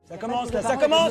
Ça commence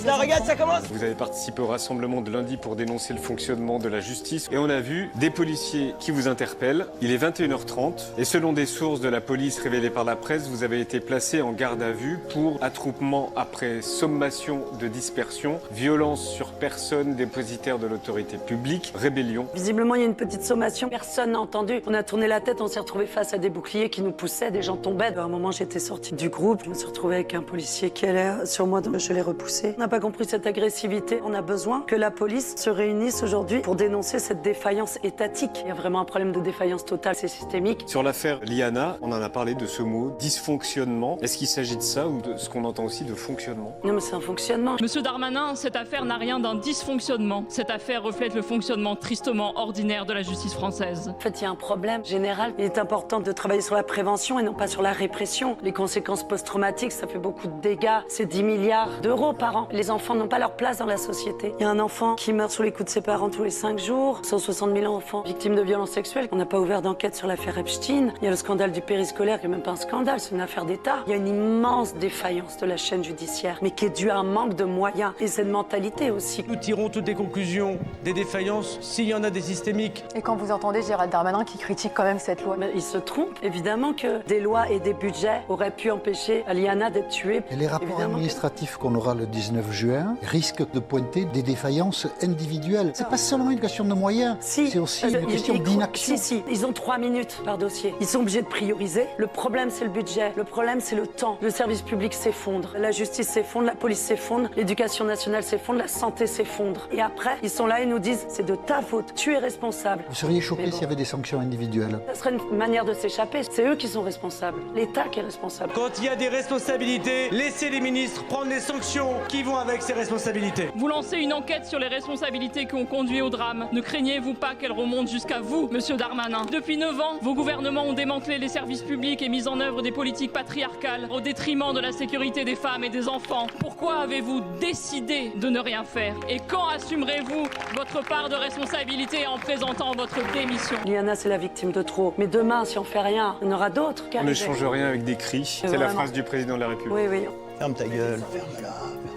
là, regarde, ça commence. Vous avez participé au rassemblement de lundi pour dénoncer le fonctionnement de la justice et on a vu des policiers qui vous interpellent. Il est 21h30 et selon des sources de la police révélées par la presse, vous avez été placé en garde à vue pour attroupement après sommation de dispersion, violence sur personne dépositaire de l'autorité publique, rébellion. Visiblement, il y a une petite sommation. Personne n'a entendu. On a tourné la tête, on s'est retrouvé face à des boucliers qui nous poussaient, des gens tombaient. À un moment, j'étais sortie du groupe. Je me suis retrouvée avec un policier qui allait sur moi. Je l'ai repoussé. On n'a pas compris cette agressivité. On a besoin que la police se réunisse aujourd'hui pour dénoncer cette défaillance étatique. Il y a vraiment un problème de défaillance totale, c'est systémique. Sur l'affaire Liana, on en a parlé de ce mot, dysfonctionnement. Est-ce qu'il s'agit de ça ou de ce qu'on entend aussi de fonctionnement? Non mais c'est un fonctionnement. Monsieur Darmanin, cette affaire n'a rien d'un dysfonctionnement. Cette affaire reflète le fonctionnement tristement ordinaire de la justice française. En fait, il y a un problème général. Il est important de travailler sur la prévention et non pas sur la répression. Les conséquences post-traumatiques, ça fait beaucoup de dégâts. C'est 10 milliards d'euros par an. Les enfants n'ont pas leur place dans la société. Il y a un enfant qui meurt sous les coups de ses parents tous les 5 jours. 160 000 enfants victimes de violences sexuelles. On n'a pas ouvert d'enquête sur l'affaire Epstein. Il y a le scandale du périscolaire, qui n'est même pas un scandale, c'est une affaire d'État. Il y a une immense défaillance de la chaîne judiciaire, mais qui est due à un manque de moyens et c'est de mentalité aussi. Nous tirons toutes les conclusions des défaillances, s'il y en a des systémiques. Et quand vous entendez Gérald Darmanin qui critique quand même cette loi? Mais il se trompe. Évidemment que des lois et des budgets auraient pu empêcher Liana d'être tuée. Et les rapports administratifs qu'on aura le 19 juin risquent de pointer des défaillances individuelles. C'est pas seulement une question de moyens, c'est aussi une question d'inaction. Si, ils ont 3 minutes par dossier. Ils sont obligés de prioriser. Le problème, c'est le budget. Le problème, c'est le temps. Le service public s'effondre. La justice s'effondre, la police s'effondre, l'éducation nationale s'effondre, la santé s'effondre. Et après, ils sont là et nous disent, c'est de ta faute. Tu es responsable. Vous seriez choqué s'il y avait des sanctions individuelles? Ça serait une manière de s'échapper. C'est eux qui sont responsables. L'État qui est responsable. Quand il y a des responsabilités, laissez les ministres prendre les sanctions qui vont avec ces responsabilités. Vous lancez une enquête sur les responsabilités qui ont conduit au drame. Ne craignez-vous pas qu'elle remonte jusqu'à vous, monsieur Darmanin? Depuis 9 ans, vos gouvernements ont démantelé les services publics et mis en œuvre des politiques patriarcales au détriment de la sécurité des femmes et des enfants. Pourquoi avez-vous décidé de ne rien faire? Et quand assumerez-vous votre part de responsabilité en présentant votre démission? Liana, c'est la victime de trop. Mais demain, si on fait rien, il y en aura d'autres qui On ne arrivent. change rien avec des cris. C'est la phrase du président de la République. Oui. Ferme ta gueule.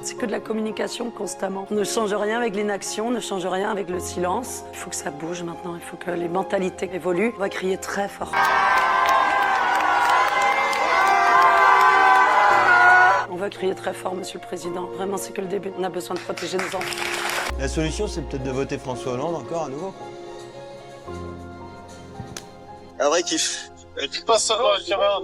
C'est que de la communication constamment. On ne change rien avec l'inaction, on ne change rien avec le silence. Il faut que ça bouge maintenant, il faut que les mentalités évoluent. On va crier très fort. On va crier très fort, Monsieur le Président. Vraiment, c'est que le début. On a besoin de protéger nos enfants. La solution, c'est peut-être de voter François Hollande encore à nouveau. Un vrai kiff. Et tu passes ça, Gérard.